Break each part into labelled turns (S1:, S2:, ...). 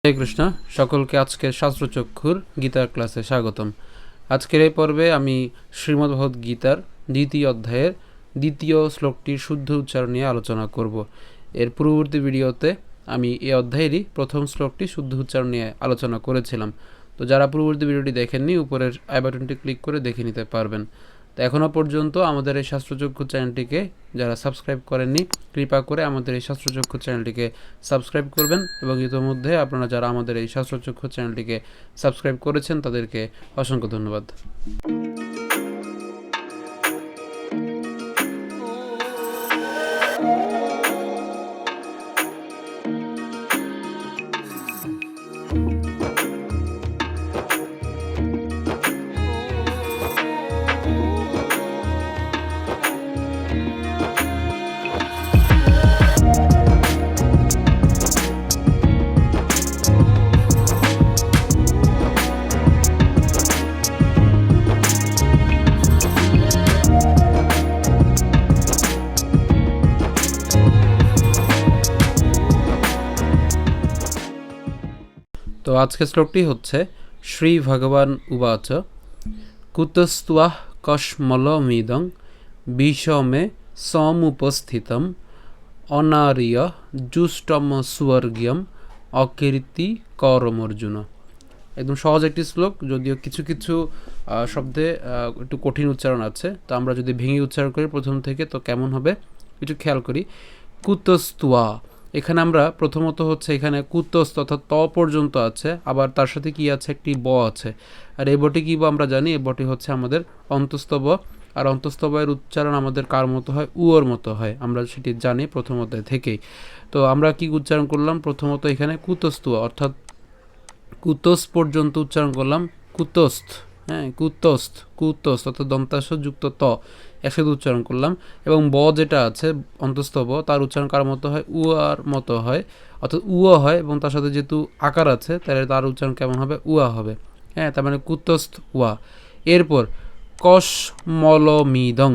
S1: হরে কৃষ্ণ। সকলকে আজকের শাস্ত্রচক্ষুর গীতার ক্লাসে স্বাগতম। আজকের এই পর্বে আমি শ্রীমদ্ভগবদ্ গীতার দ্বিতীয় অধ্যায়ের দ্বিতীয় শ্লোকটির শুদ্ধ উচ্চারণ নিয়ে আলোচনা করব। এর পূর্ববর্তী ভিডিওতে আমি এই অধ্যায়েরই প্রথম শ্লোকটি শুদ্ধ উচ্চারণ নিয়ে আলোচনা করেছিলাম। তো যারা পূর্ববর্তী ভিডিওটি দেখেননি, উপরের আই বাটনটি ক্লিক করে দেখে নিতে পারবেন। তো এখনও পর্যন্ত আমাদের এই শাস্ত্রচক্ষু চ্যানেলটিকে যারা সাবস্ক্রাইব করেননি, কৃপা করে আমাদের এই শাস্ত্রচক্ষু চ্যানেলটিকে সাবস্ক্রাইব করবেন এবং ইতিমধ্যে আপনারা যারা আমাদের এই শাস্ত্রচক্ষু চ্যানেলটিকে সাবস্ক্রাইব করেছেন তাদেরকে অসংখ্য ধন্যবাদ। তো আজকের শ্লোকটি হচ্ছে শ্রী ভগবান উবাচ কুতস্ত্বাঃ কস্মলমিদং বিষমে সমুপস্থিতম অনার্য জুষ্টম স্বর্গীয়ম অকীর্তি করম অর্জুন। একদম সহজ একটি শ্লোক, যদিও কিছু কিছু শব্দে একটু কঠিন উচ্চারণ আছে। তো আমরা যদি ভেঙে উচ্চারণ করি প্রথম থেকে তো কেমন হবে একটু খেয়াল করি। কুতস্ত্বা, এখানে আমরা প্রথমত হচ্ছে এখানে কুতস্ত অর্থাৎ ত পর্যন্ত আছে, আবার তার সাথে কি আছে, একটি ব আছে। আর এই বটি কি আমরা জানি, এই বটি হচ্ছে আমাদের অন্তস্থ ব। আর অন্তস্থ বয়ের উচ্চারণ আমাদের কার মতো হয়, উয়োর মতো হয়, আমরা সেটি জানি প্রথমত থেকেই। তো আমরা কি উচ্চারণ করলাম প্রথমত এখানে কুতস্তুয়া অর্থাৎ কুতস পর্যন্ত উচ্চারণ করলাম, কুতস্থ, হ্যাঁ কুতস্থ, কুতস্থ অর্থাৎ দন্তাস্ব যুক্ত ত একসাথে উচ্চারণ করলাম। এবং ব যেটা আছে অন্তস্থ ব, তার উচ্চারণ কার মতো হয়, উয়ার মতো হয়, অর্থাৎ উয়া হয় এবং তার সাথে যেহেতু আকার আছে তাহলে তার উচ্চারণ কেমন হবে, উয়া হবে। হ্যাঁ, তার মানে কুতস্থ উয়া। এরপর কস মলমিদং,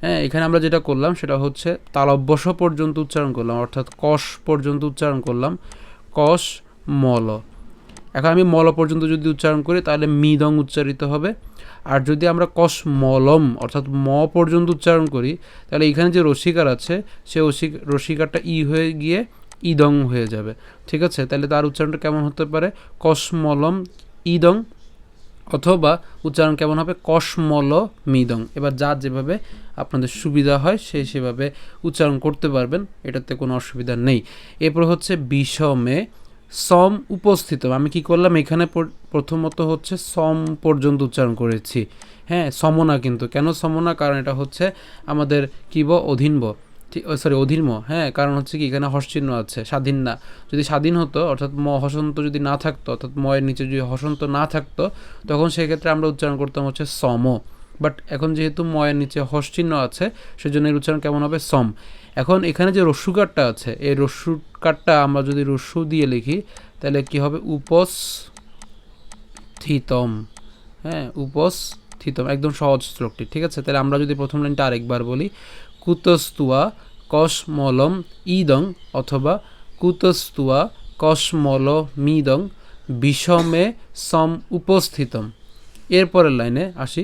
S1: হ্যাঁ এখানে আমরা যেটা করলাম সেটা হচ্ছে তালব্যস পর্যন্ত উচ্চারণ করলাম, অর্থাৎ কস পর্যন্ত উচ্চারণ করলাম, কস মল। এখন আমি মল পর্যন্ত যদি উচ্চারণ করি তাহলে মিদং উচ্চারিত হবে। আর যদি আমরা কস মলম অর্থাৎ ম পর্যন্ত উচ্চারণ করি তাহলে এখানে যে রসিকার আছে সে রসিকারটা ই হয়ে গিয়ে ইদং হয়ে যাবে। ঠিক আছে, তাহলে তার উচ্চারণটা কেমন হতে পারে, কসমলম ইদং, অথবা উচ্চারণ কেমন হবে, কসমল মিদং। এবার যার যেভাবে আপনাদের সুবিধা হয় সেভাবে উচ্চারণ করতে পারবেন, এটাতে কোনো অসুবিধা নেই। এরপর হচ্ছে বিষমে সম উপস্থিত, আমি কি করলাম এখানে প্রথমত হচ্ছে সম পর্যন্ত উচ্চারণ করেছি। হ্যাঁ সমনা, কিন্তু কেন সমনা, কারণ এটা হচ্ছে আমাদের কি ব, অধীন ব, অধীর্ম। হ্যাঁ কারণ হচ্ছে কি এখানে হর্ষচিহ্ন আছে, স্বাধীন না। যদি স্বাধীন হতো অর্থাৎ ম হসন্ত যদি না থাকতো, অর্থাৎ ময়ের নিচে যদি হসন্ত না থাকতো তখন সেক্ষেত্রে আমরা উচ্চারণ করতাম হচ্ছে সম। বাট এখন যেহেতু ময়ের নিচে হর্ষচিহ্ন আছে সেজন্য এর উচ্চারণ কেমন হবে, সম। এখন এখানে যে রস্যুকারটা আছে এই রস্যুকারটা আমরা যদি রস্যু দিয়ে লিখি তাহলে কি হবে, উপস্থিতম। হ্যাঁ উপস্থিতম, একদম সহজ শ্লোকটি। ঠিক আছে, তাহলে আমরা যদি প্রথম লাইনটা আরেকবার বলি, কুতস্তুয়া কসমলম ইদং অথবা কুতস্তুয়া কসমল মিদং বিষমে সম উপস্থিতম। এরপরের লাইনে আসি,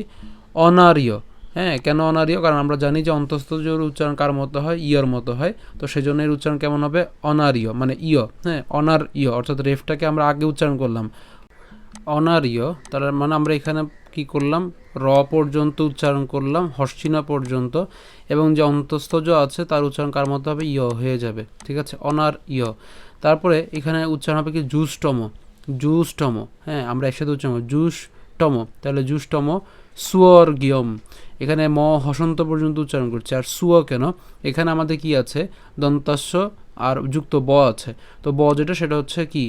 S1: অনার্য। হ্যাঁ কেন অনার্য, কারণ আমরা জানি যে অন্তস্থ জোর উচ্চারণ কার মতো হয়, ইয়র মতো হয়। তো সেই জন্য এর উচ্চারণ কেমন হবে, অনার্য মানে ইয়। হ্যাঁ অনার্য অর্থাৎ রেফটাকে আমরা আগে উচ্চারণ করলাম, অনার্য। তার মানে আমরা এখানে কি করলাম, র পর্যন্ত উচ্চারণ করলাম, হর্ষচিহ্ন পর্যন্ত, এবং যে অন্তস্থজ আছে তার উচ্চারণ কার মতো হবে, ইয় হয়ে যাবে। ঠিক আছে, অনার্য। তারপরে এখানে উচ্চারণ হবে কি, জুষ্টম, জুষ্টম। হ্যাঁ আমরা একসাথে উচ্চারণ জুষ্টম, তাহলে জুষ্টম স্বর্গীয়ম। এখানে ম হসন্ত পর্যন্ত উচ্চারণ করছে। আর সুয় কেন, এখানে আমাদের কি আছে, দন্তাস্য আর যুক্ত ব আছে। তো ব যেটা সেটা হচ্ছে কি,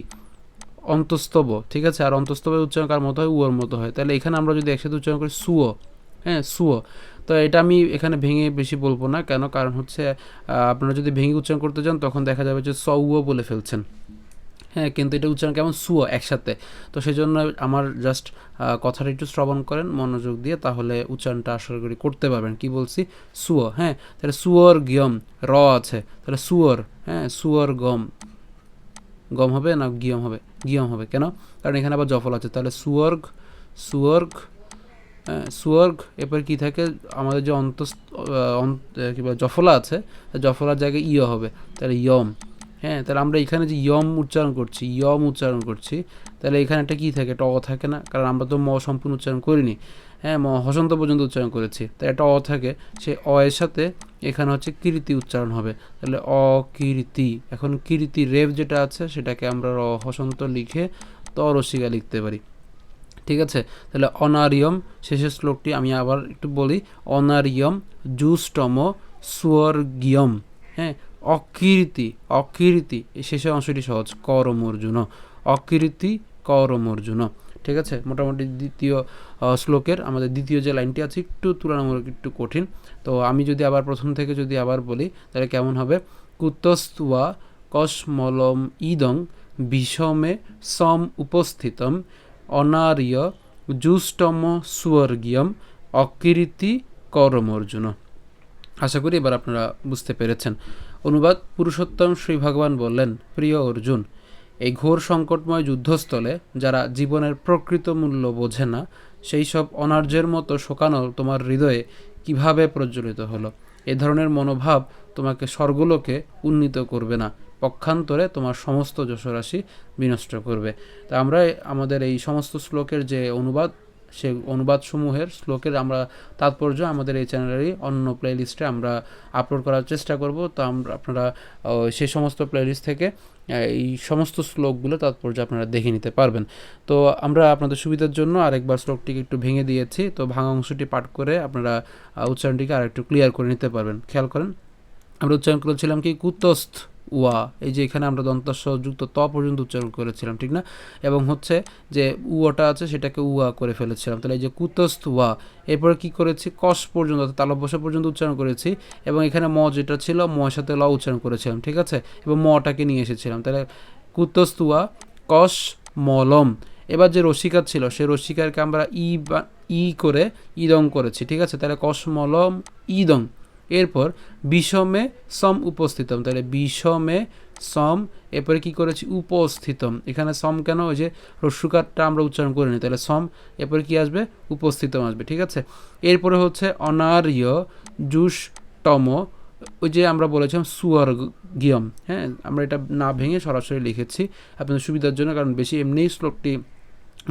S1: অন্তস্তব। ঠিক আছে, আর অন্তস্তবের উচ্চারণ কার মতো হয়, উয়োর মতো হয়। তাহলে এখানে আমরা যদি একসাথে উচ্চারণ করি সুয়, হ্যাঁ সুয়। তো এটা আমি এখানে ভেঙে বেশি বলবো না, কেন কারণ হচ্ছে আপনারা যদি ভেঙে উচ্চারণ করতে যান তখন দেখা যাবে যে স উয় বলে ফেলছেন। হ্যাঁ কিন্তু এটা উচ্চারণ কেমন, সুয় একসাথে। তো সেই জন্য আমার জাস্ট কথাটা একটু শ্রবণ করেন মনোযোগ দিয়ে, তাহলে উচ্চারণটা আশা করি করতে পারবেন। কি বলছি, সুয়। হ্যাঁ তাহলে সুয়র গিয়ম, র আছে তাহলে সুয়র, হ্যাঁ সুয়র গম, গম হবে না গিয়ম হবে, গিয়ম হবে কেন? কারণ এখানে আবার জফল আছে, তাহলে সুয়র্গ সুয়র্গ সুয়র্গ, এরপর কি থাকে আমাদের যে কি বলে জফলা আছে, জফলার জায়গায় ইয় হবে, তাহলে ইয়ম। হ্যাঁ, তাহলে আমরা এখানে যে ইয়ম উচ্চারণ করছি, ইয়ম উচ্চারণ করছি, তাহলে এখানে একটা কী থাকে, একটা অ থাকে না, কারণ আমরা তো ম সম্পূর্ণ উচ্চারণ করিনি। হ্যাঁ, হসন্ত পর্যন্ত উচ্চারণ করেছি, তাই একটা অ থাকে, সেই অ এর সাথে এখানে হচ্ছে কীর্তি উচ্চারণ হবে, তাহলে অকীর্তি। এখন কীর্তি রেভ যেটা আছে সেটাকে আমরা হসন্ত লিখে তরসিকা লিখতে পারি, ঠিক আছে। তাহলে অনারিয়ম, শেষের শ্লোকটি আমি আবার একটু বলি, অনারিয়ম জুষ্টম স্বর্গীয়ম। হ্যাঁ, অকীর্তি, অকীর্তি এই শেষের অংশটি সহজ, করম অর্জুন, অকীর্তি করম অর্জুন, ঠিক আছে। মোটামুটি দ্বিতীয় শ্লোকের আমাদের দ্বিতীয় যে লাইনটি আছে একটু তুলনামূলক একটু কঠিন, তো আমি যদি আবার প্রথম থেকে যদি আবার বলি তাহলে কেমন হবে, কুতস্তুয়া কসমলম ইদং বিষমে সম উপস্থিতম অনার্য জুষ্টম স্বর্গীয়ম অকীর্তি করম অর্জুন। আশা করি এবার আপনারা বুঝতে পেরেছেন। অনুবাদ, পুরুষোত্তম শ্রী ভগবান বললেন, প্রিয় অর্জুন, এই ঘোর সংকটময় যুদ্ধস্থলে যারা জীবনের প্রকৃত মূল্য বোঝে না, সেই সব অনার্যের মতো শোকানল তোমার হৃদয়ে কিভাবে প্রজ্বলিত হলো? এ ধরনের মনোভাব তোমাকে স্বর্গলোকে উন্নীত করবে না, পক্ষান্তরে তোমার সমস্ত যশরাশি বিনষ্ট করবে। তা আমরা আমাদের এই সমস্ত শ্লোকের যে অনুবাদ, সেই অনুবাদসমূহের শ্লোকের আমরা তাৎপর্য আমাদের এই চ্যানেলেরই অন্য প্লেলিস্টে আমরা আপলোড করার চেষ্টা করব। তো আপনারা সেই সমস্ত প্লেলিস্ট থেকে এই সমস্ত শ্লোকগুলো তাৎপর্য আপনারা দেখে নিতে পারবেন। তো আমরা আপনাদের সুবিধার জন্য আরেকবার শ্লোকটিকে একটু ভেঙে দিয়েছি, তো ভাঙা অংশটি পাঠ করে আপনারা উচ্চারণটিকে আরেকটু ক্লিয়ার করে নিতে পারবেন। খেয়াল করেন, আমরা উচ্চারণ করেছিলাম কি, কুতস্থ ওয়া, এই যে এখানে আমরা দন্তাস যুক্ত ত পর্যন্ত উচ্চারণ করেছিলাম, ঠিক না? এবং হচ্ছে যে উয়াটা আছে সেটাকে উয়া করে ফেলেছিলাম, তাহলে এই যে কুতস্থ ওয়া, এরপরে কি করেছি, কস পর্যন্ত অর্থাৎ তালব্যস্য পর্যন্ত উচ্চারণ করেছি, এবং এখানে ম যেটা ছিল ময়ের সাথে ল উচ্চারণ করেছিলাম, ঠিক আছে, এবং মটাকে নিয়ে এসেছিলাম, তাহলে কুতস্থ ওয়া কস মলম। এবার যে রসিকার ছিল সেই রসিকারকে আমরা ই করে ইদং করেছি, ঠিক আছে, তাহলে কস মলম ইদং। এরপর বিষমে সম উপস্থিতম, তাহলে বিষমে সম, এরপরে কি করেছি, উপস্থিতম, এখানে সম কেন, ওই যে রস্যুকারটা আমরা উচ্চারণ করিনি, তাহলে সম, এরপরে কি আসবে, উপস্থিতম আসবে, ঠিক আছে। এরপরে হচ্ছে অনার্য জুষ্টম, ওই যে আমরা বলেছিলাম স্বর্গীয়ম। হ্যাঁ, আমরা এটা না ভেঙে সরাসরি লিখেছি আপনাদের সুবিধার জন্য, কারণ বেশি এমনিই শ্লোকটি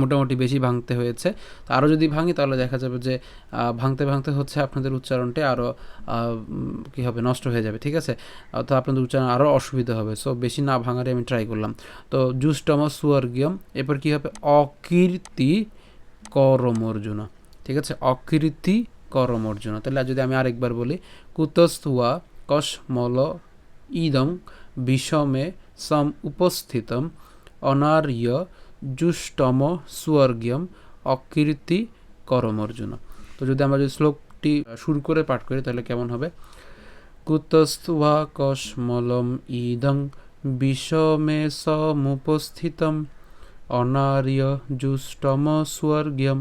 S1: মোটামুটি বেশি ভাঙতে হয়েছে। তো আরও যদি ভাঙি তাহলে দেখা যাবে যে ভাঙতে ভাঙতে হচ্ছে আপনাদের উচ্চারণটি আরও কী হবে, নষ্ট হয়ে যাবে, ঠিক আছে, তো আপনাদের উচ্চারণ আরও অসুবিধা হবে। সো বেশি না ভাঙারে আমি ট্রাই করলাম। তো জুষ্টম স্বর্গীয়ম, এরপর কী হবে, অকীর্তি করম অর্জুন, ঠিক আছে, অকীর্তি করম অর্জুন। তাহলে যদি আমি আরেকবার বলি, কুতস্তুয়া কসমল ইদং বিষমে সম উপস্থিতম অনার্য জুষ্টম স্বর্গীয়ম অকীর্তি করম অর্জুন। তো যদি আমরা যদি শ্লোকটি শুরু করে পাঠ করি তাহলে কেমন হবে, কুতস্তুয়া কসমলম ইদং বিষমে সমুপস্থিতম অনার্য জুষ্টম স্বর্গীয়ম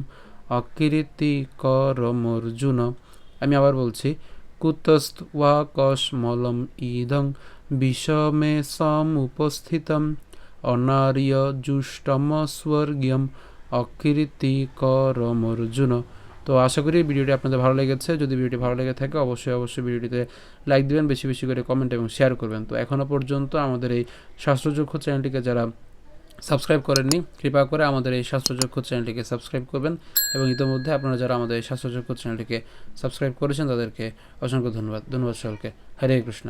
S1: অকীর্তি করম অর্জুন। আমি আবার বলছি, কুতস্তুয়া কসমলম ইদং বিষমে সমুপস্থিতম অনার্য জুষ্টম স্বর্গীয়ম অকীর্তি করম অর্জুন। তো আশা করি ভিডিওটি আপনাদের ভালো লেগেছে। যদি ভিডিওটি ভালো লেগে থাকে অবশ্যই ভিডিওটিতে লাইক দিবেন, বেশি বেশি করে কমেন্ট এবং শেয়ার করবেন। তো এখনও পর্যন্ত আমাদের এই শাস্ত্রচক্ষু চ্যানেলটিকে যারা সাবস্ক্রাইব করেননি, কৃপা করে আমাদের এই শাস্ত্রচক্ষু চ্যানেলটিকে সাবস্ক্রাইব করবেন, এবং ইতিমধ্যে আপনারা যারা আমাদের এই শাস্ত্রচক্ষু চ্যানেলটিকে সাবস্ক্রাইব করেছেন তাদেরকে অসংখ্য ধন্যবাদ। ধন্যবাদ সকলকে। হরে কৃষ্ণ।